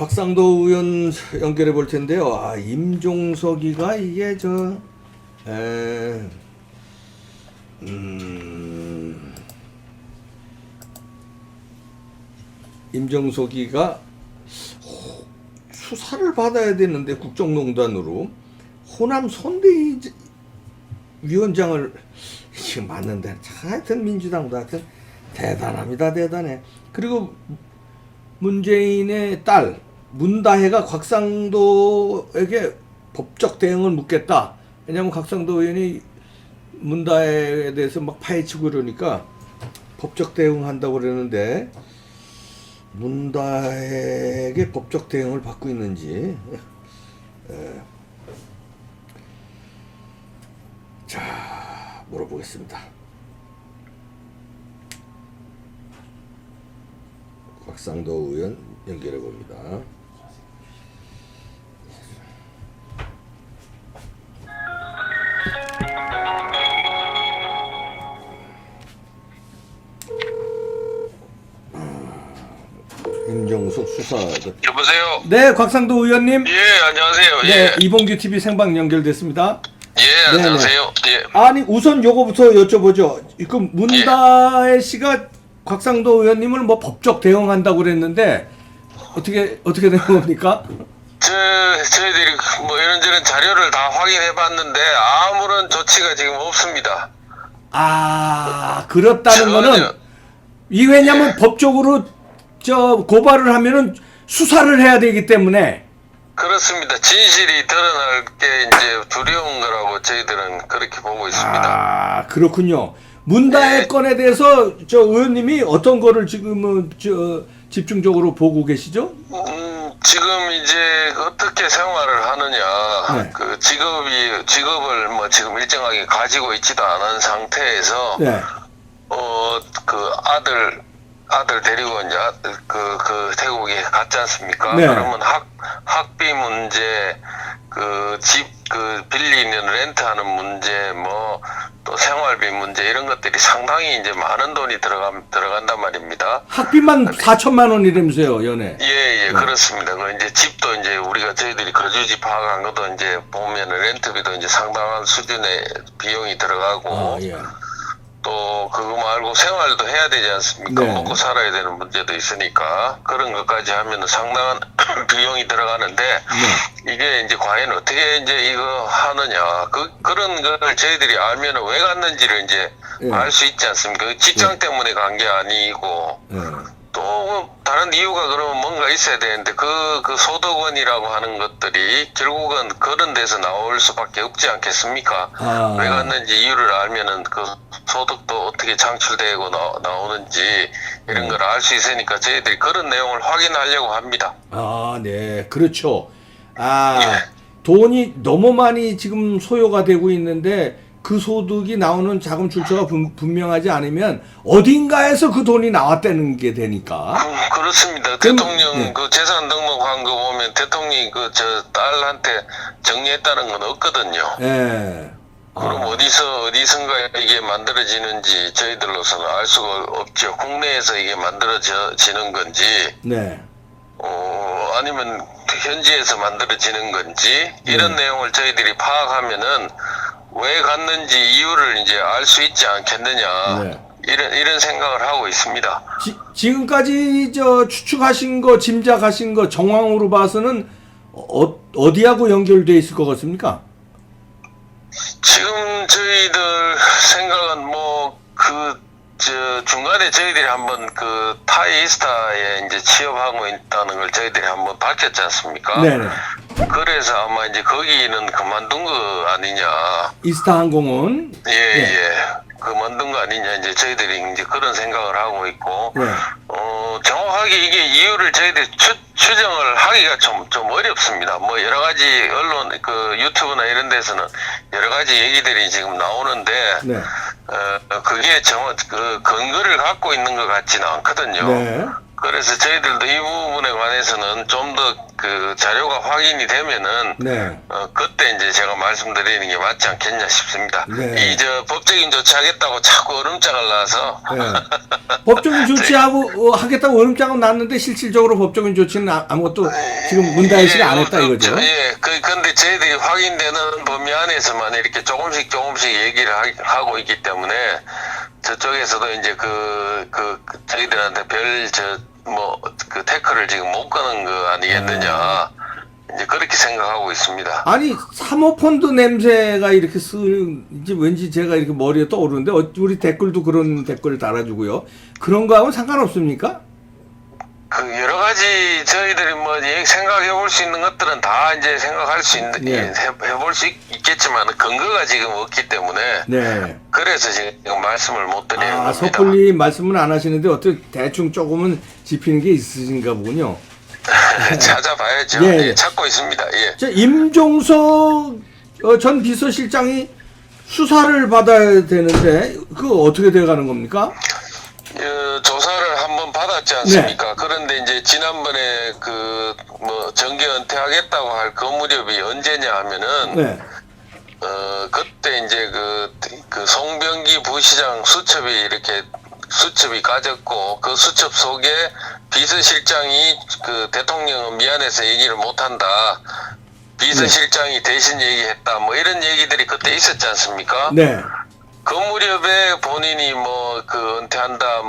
곽상도 의원 연결해 볼 텐데요. 아, 임종석이가 이게 임종석이가 수사를 받아야 되는데 국정농단으로 호남 선대위 위원장을 이게 맞는데 하여튼 민주당도 하여튼 대단합니다. 대단해. 그리고 문재인의 딸 문다혜가 곽상도에게 법적 대응을 묻겠다. 왜냐하면 곽상도 의원이 문다혜에 대해서 막 파헤치고 그러니까 법적 대응한다고 그러는데 문다혜에게 법적 대응을 받고 있는지. 자, 물어보겠습니다. 곽상도 의원 연결해 봅니다. 임종석 수사. 여보세요. 네, 곽상도 의원님. 예, 안녕하세요. 네, 예. 이봉규 TV 생방 연결됐습니다. 예, 안녕하세요. 예. 아니 우선 요거부터 여쭤보죠. 그 문다혜 씨가 곽상도 의원님을 뭐 법적 대응한다고 그랬는데 어떻게 된 겁니까? 저희들이 뭐 이런저런 자료를 다 확인해봤는데 아무런 조치가 지금 없습니다. 아, 그렇다는 거는 전혀. 이 왜냐면 법적으로 고발을 하면은 수사를 해야 되기 때문에. 그렇습니다. 진실이 드러날 게 이제 두려운 거라고 저희들은 그렇게 보고 있습니다. 아, 그렇군요. 문다혜 네. 건에 대해서 의원님이 어떤 거를 지금은 집중적으로 보고 계시죠? 지금 이제 어떻게 생활을 하느냐, 네. 그 직업을 뭐 지금 일정하게 가지고 있지도 않은 상태에서 네. 그 아들 데리고 이제 그 태국에 갔지 않습니까? 네. 그러면 학비 문제, 집 빌리는 렌트하는 문제, 뭐 또 생활비 문제 이런 것들이 상당히 이제 많은 돈이 들어간단 말입니다. 학비만 4천만 원이라면서요, 연애. 예, 그렇습니다. 그 이제 집도 이제 저희들이 거주지 파악한 것도 이제 보면 렌트비도 이제 상당한 수준의 비용이 들어가고. 아, 예. 또 그거 말고 생활도 해야 되지 않습니까? 네. 먹고 살아야 되는 문제도 있으니까 그런 것까지 하면은 상당한 비용이 들어가는데 이게 이제 과연 어떻게 이제 이거 하느냐 그런 걸 저희들이 알면은 왜 갔는지를 이제 예. 알 수 있지 않습니까? 직장 때문에 간 게 아니고 예. 또 다른 이유가 그러면 뭔가 있어야 되는데 그 소득원이라고 하는 것들이 결국은 그런 데서 나올 수밖에 없지 않겠습니까? 아. 왜 갔는지 이유를 알면은 그 소득도 어떻게 창출되고 나오는지 이런 걸 알 수 있으니까 저희들이 그런 내용을 확인하려고 합니다. 아, 네, 그렇죠. 아, 예. 돈이 너무 많이 지금 소요가 되고 있는데 그 소득이 나오는 자금 출처가 분명하지 않으면 어딘가에서 그 돈이 나왔다는 게 되니까. 그렇습니다. 그럼, 대통령 예. 그 재산 등록한 거 보면 대통령이 저 딸한테 정리했다는 건 없거든요. 예. 그럼 어디선가 이게 만들어지는지 저희들로서는 알 수가 없죠. 국내에서 이게 만들어지는 건지, 네. 아니면 현지에서 만들어지는 건지, 이런 내용을 저희들이 파악하면은 왜 갔는지 이유를 이제 알 수 있지 않겠느냐. 네. 이런 생각을 하고 있습니다. 지금까지 추측하신 거, 짐작하신 거 정황으로 봐서는 어디하고 연결돼 있을 것 같습니까? 지금 저희들 생각은 중간에 저희들이 한번 타이스타에 이제 취업하고 있다는 걸 저희들이 한번 밝혔지 않습니까? 네네. 그래서 아마 이제 거기는 그만둔 거 아니냐. 이스타 항공은. 예. 그만둔 거 아니냐. 이제 저희들이 이제 그런 생각을 하고 있고, 네. 정확하게 이게 이유를 저희들이 추정을 하기가 좀 어렵습니다. 뭐 여러 가지 언론, 유튜브나 이런 데서는 여러 가지 얘기들이 지금 나오는데, 네. 그게 근거를 갖고 있는 것 같지는 않거든요. 네. 그래서 저희들도 이 부분에 관해서는 좀 더 그 자료가 확인이 되면은 네. 그때 이제 제가 말씀드리는 게 맞지 않겠냐 싶습니다. 네. 이 저 법적인 조치하겠다고 자꾸 얼음장을 놔서 네. 법적인 조치하고 하겠다고 얼음장은 났는데 실질적으로 법적인 조치는 아무것도 지금 문다혜 씨가 안 했다 이거죠. 예, 근데 저희들이 확인되는 범위 안에서만 이렇게 조금씩 얘기를 하고 있기 때문에 저쪽에서도 이제 저희들한테 그 태클을 지금 못 거는 거 아니겠느냐. 이제 그렇게 생각하고 있습니다. 아니 사모펀드 냄새가 이렇게 이제 왠지 제가 이렇게 머리에 떠오르는데 우리 댓글도 그런 댓글 달아주고요. 그런 거하고는 상관없습니까? 그 여러 가지 저희들이 생각해 볼 수 있는 것들은 다 이제 생각할 수 있는 해볼 수 있겠지만 근거가 지금 없기 때문에 네. 그래서 지금 말씀을 못 드리는 겁니다. 섣불리 말씀은 안 하시는데 어떻게 대충 조금은 짚히는 게 있으신가 보군요. 찾아봐야죠. 예. 예, 찾고 있습니다. 예. 임종석 전 비서실장이 수사를 받아야 되는데 그거 어떻게 돼가는 겁니까? 조사를 한번 받았지 않습니까? 그런데 이제 지난번에 정계 은퇴하겠다고 할 그 무렵이 언제냐 하면은 네. 그때 이제 그 송병기 부시장 수첩이 까졌고 그 수첩 속에 비서실장이 대통령은 미안해서 얘기를 못한다. 비서실장이 대신 얘기했다. 뭐 이런 얘기들이 그때 있었지 않습니까? 네. 그 무렵에 본인이 은퇴한다,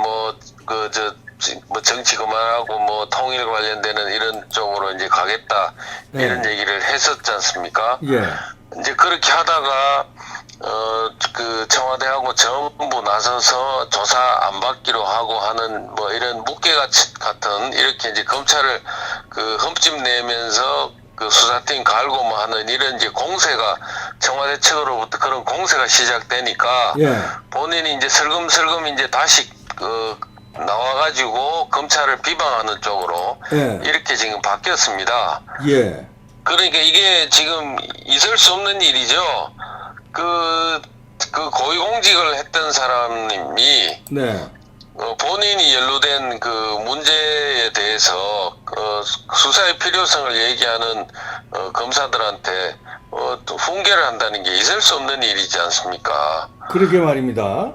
정치 그만하고 통일 관련되는 이런 쪽으로 이제 가겠다, 이런 얘기를 했었지 않습니까? 예. 이제 그렇게 하다가, 청와대하고 전부 나서서 조사 안 받기로 하고 하는 이런 같은 이렇게 이제 검찰을 흠집 내면서 수사팀 갈고 하는 이런 이제 공세가 청와대 측으로부터 그런 공세가 시작되니까 본인이 이제 슬금슬금 이제 다시 나와가지고 검찰을 비방하는 쪽으로 이렇게 지금 바뀌었습니다. 예. 그러니까 이게 지금 있을 수 없는 일이죠. 고위공직을 했던 사람이 본인이 연루된 문제에 대해서 수사의 필요성을 얘기하는 검사들한테 훈계를 한다는 게 있을 수 없는 일이지 않습니까? 그러게 말입니다.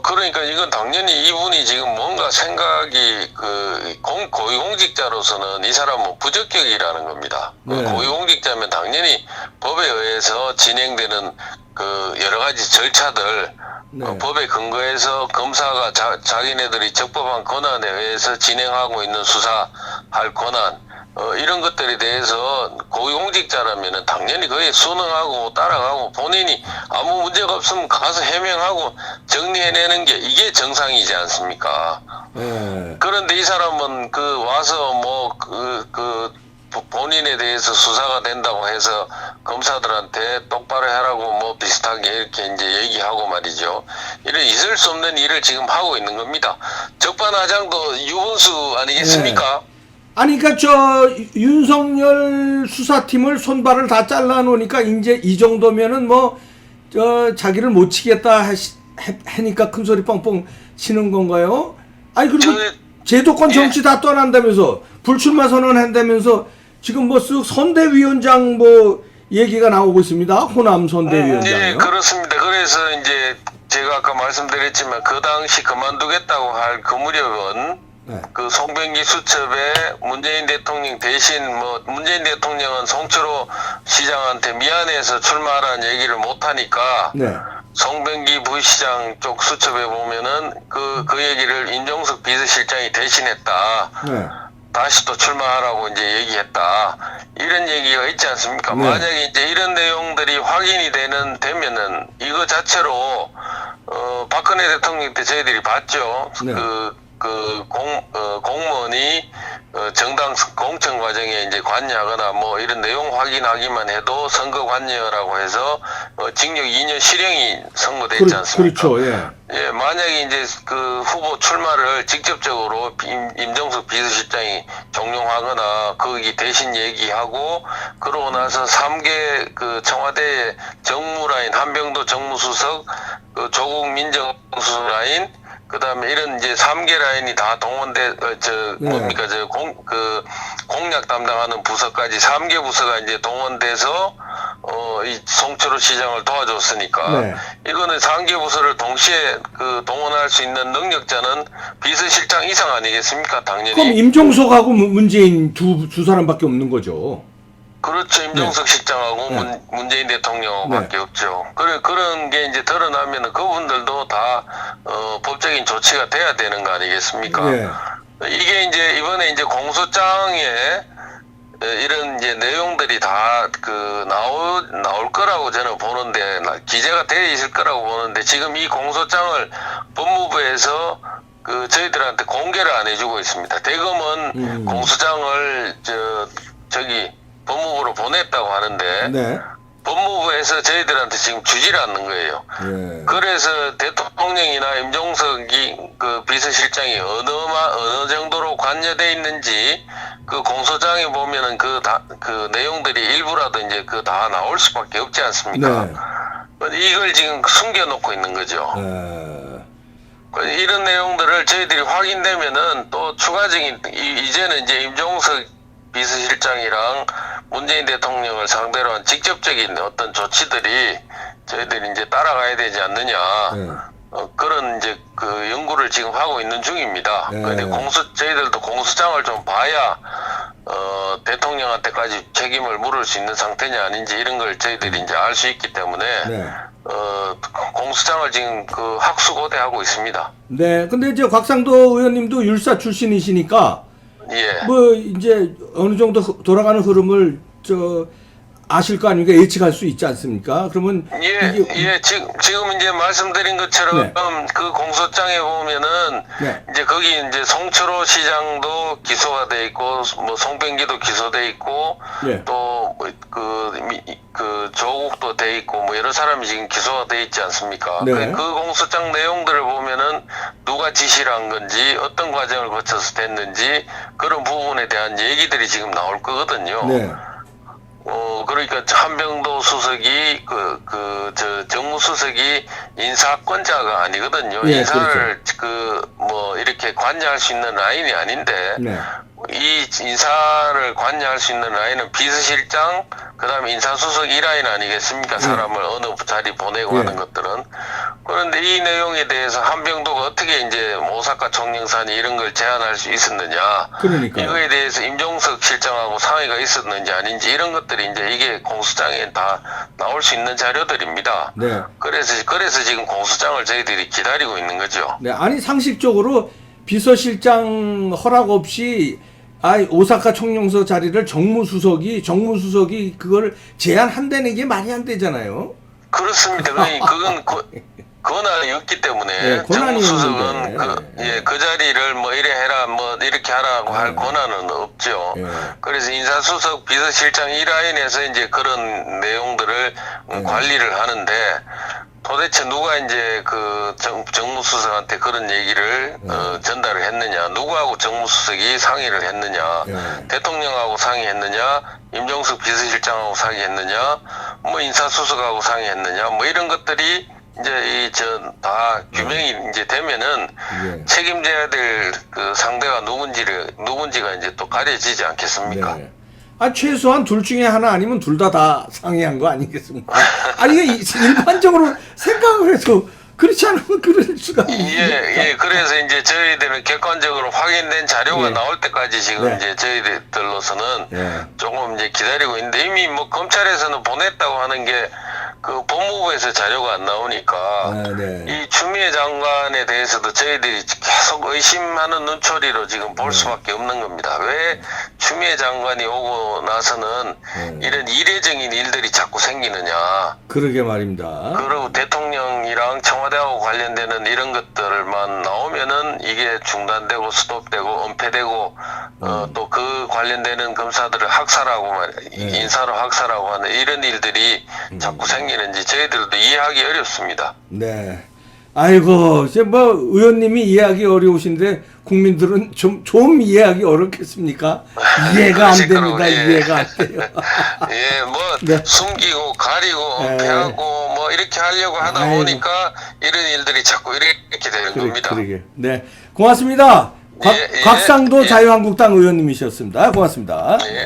그러니까 이건 당연히 이분이 지금 뭔가 생각이 고위공직자로서는 이 사람은 부적격이라는 겁니다. 고위공직자면 당연히 법에 의해서 진행되는 여러 가지 절차들 법에 근거해서 검사가 자기네들이 적법한 권한에 의해서 진행하고 있는 수사할 권한 이런 것들에 대해서 고위공직자라면 당연히 그에 순응하고 따라가고 본인이 아무 문제가 없으면 가서 해명하고 정리해내는 게 이게 정상이지 않습니까? 그런데 이 사람은 와서 본인에 대해서 수사가 된다고 해서 검사들한테 똑바로 해라고 비슷하게 이렇게 이제 얘기하고 말이죠. 이런 있을 수 없는 일을 지금 하고 있는 겁니다. 적반하장도 유분수 아니겠습니까? 아니, 그러니까 윤석열 수사팀을 손발을 다 잘라놓으니까 이제 이 정도면은 자기를 못 치겠다 하니까 큰 소리 뻥뻥 치는 건가요? 아니, 그리고 제도권 정치 다 떠난다면서 불출마 선언한다면서 지금 쓱 선대위원장 얘기가 나오고 있습니다. 호남 선대위원장이요. 네, 그렇습니다. 그래서 이제 제가 아까 말씀드렸지만 그 당시 그만두겠다고 할 그 무렵은 송병기 수첩에 문재인 대통령 대신 문재인 대통령은 송철호 시장한테 미안해서 출마하라는 얘기를 못하니까 송병기 부시장 쪽 수첩에 보면은 그 얘기를 임종석 비서실장이 대신했다. 다시 또 출마하라고 이제 얘기했다. 이런 얘기가 있지 않습니까? 만약에 이제 이런 내용들이 확인이 되면은 이거 자체로 박근혜 대통령 때 저희들이 봤죠. 공무원이 정당 공천 과정에 이제 관여하거나 이런 내용 확인하기만 해도 선거 관여라고 해서 징역 2년 실형이 선고됐지 않습니까? 그렇죠. 예, 만약에 이제 후보 출마를 직접적으로 임종석 비서실장이 종용하거나 거기 대신 얘기하고 그러고 나서 3개 청와대 정무라인 한병도 정무수석 조국 민정수석 라인 그다음에 이런 이제 3개 라인이 다 동원돼 네. 뭡니까 공약 담당하는 부서까지 3개 부서가 이제 동원돼서 이 송철호 시장을 도와줬으니까 네. 이거는 3개 부서를 동시에 동원할 수 있는 능력자는 비서실장 이상 아니겠습니까? 당연히. 그럼 임종석하고 문재인 두 사람밖에 없는 거죠. 그렇죠. 임종석 실장하고 네. 문재인 대통령밖에 네. 없죠. 그런 게 이제 드러나면은 그분들도 다 법적인 조치가 돼야 되는 거 아니겠습니까? 예. 이게 이제 이번에 이제 공소장에 이런 이제 내용들이 다 나올 거라고 저는 보는데, 기재가 되어 있을 거라고 보는데, 지금 이 공소장을 법무부에서 저희들한테 공개를 안 해주고 있습니다. 대검은 공소장을 저기 법무부로 보냈다고 하는데, 네. 법무부에서 저희들한테 지금 주지를 않는 거예요. 예. 그래서 대통령이나 임종석이 비서실장이 어느 정도로 관여돼 있는지 그 공소장에 보면은 그 내용들이 일부라도 이제 다 나올 수밖에 없지 않습니까? 네. 이걸 지금 숨겨놓고 있는 거죠. 이런 내용들을 저희들이 확인되면은 또 추가적인 이제는 이제 임종석 비서실장이랑 문재인 대통령을 상대로 한 직접적인 어떤 조치들이 저희들이 이제 따라가야 되지 않느냐. 네. 그런 이제 연구를 지금 하고 있는 중입니다. 네. 근데 저희들도 공소장을 좀 봐야 대통령한테까지 책임을 물을 수 있는 상태냐 아닌지 이런 걸 저희들이 이제 알 수 있기 때문에 네. 공소장을 지금 학수고대하고 있습니다. 네. 근데 이제 곽상도 의원님도 율사 출신이시니까 예. 뭐 이제 어느 정도 돌아가는 흐름을 아실 거 아닙니까? 예측할 수 있지 않습니까? 그러면 예, 지금 이제 말씀드린 것처럼 네. 그 공소장에 보면은 네. 이제 거기 이제 송철호 시장도 기소가 돼 있고 뭐 송병기도 기소돼 있고 네. 또 조국도 돼 있고 뭐 여러 사람이 지금 기소가 돼 있지 않습니까? 네. 그 공소장 내용들을 보면은 누가 지시를 한 건지 어떤 과정을 거쳐서 됐는지 그런 부분에 대한 얘기들이 지금 나올 거거든요. 네. 그러니까 한병도 수석이 정무수석이 인사권자가 아니거든요. 예, 인사를 뭐 이렇게 관여할 수 있는 라인이 아닌데 네. 이 인사를 관여할 수 있는 라인은 비서실장, 그다음에 인사수석 1라인 아니겠습니까? 사람을 어느 자리 보내고 예. 하는 것들은. 그런데 이 내용에 대해서 한병도가 어떻게 이제 오사카 총영산이 이런 걸 제안할 수 있었느냐. 그러니까 이거에 대해서 임종석 실장하고 상의가 있었는지 아닌지 이런 것들이 이제 이게 공소장에 다 나올 수 있는 자료들입니다. 네. 그래서 지금 공소장을 저희들이 기다리고 있는 거죠. 네. 아니 상식적으로 비서실장 허락 없이 오사카 총영서 자리를 정무수석이 그걸 제안한다는 게 말이 안 되잖아요. 그렇습니다. 그건 권한이 없기 때문에 네, 권한이 정무수석은 없는데. 그 자리를 뭐 이래 해라 뭐 이렇게 하라고 할 권한은 없죠. 네. 그래서 인사수석 비서실장 1라인에서 이제 그런 내용들을 관리를 하는데 도대체 누가 이제 정무수석한테 그런 얘기를 전달을 했느냐, 누구하고 정무수석이 상의를 했느냐, 대통령하고 상의했느냐, 임종석 비서실장하고 상의했느냐, 뭐 인사수석하고 상의했느냐, 뭐 이런 것들이 이제 다 규명이 이제 되면은 책임져야 될 상대가 누군지가 이제 또 가려지지 않겠습니까? 네. 최소한 둘 중에 하나 아니면 둘 다 상의한 거 아니겠습니까? 이게 일반적으로 생각을 해도 그렇지 않으면 그럴 수가 예. 그래서 이제 저희들은 객관적으로 확인된 자료가 나올 때까지 지금 이제 저희들로서는 조금 이제 기다리고 있는데 이미 뭐 검찰에서는 보냈다고 하는 게 법무부에서 자료가 안 나오니까 이 추미애 장관에 대해서도 저희들이 계속 의심하는 눈초리로 지금 볼 수밖에 없는 겁니다. 왜 추미애 장관이 오고 나서는 이런 이례적인 일들이 자꾸 생기느냐. 그러게 말입니다. 그리고 대통령이랑 청와대하고 관련되는 이런 것들만 나오면은 이게 중단되고 스톱되고 은폐되고 또 그 관련되는 검사들을 학살하고 인사로 학살하고 하는 이런 일들이 자꾸 생기는지 저희들도 이해하기 어렵습니다. 네. 아이고, 이제 뭐 의원님이 이해하기 어려우신데 국민들은 좀 이해하기 어렵겠습니까? 이해가 안 됩니다. 이해가 안 돼요. 뭐 숨기고 가리고 은폐하고 뭐 이렇게 이렇게 하려고 하다 아이고. 보니까 이런 일들이 자꾸 이렇게 되는 겁니다. 그러게. 네. 고맙습니다. 예, 예, 곽상도 예. 자유한국당 의원님이셨습니다. 고맙습니다. 예.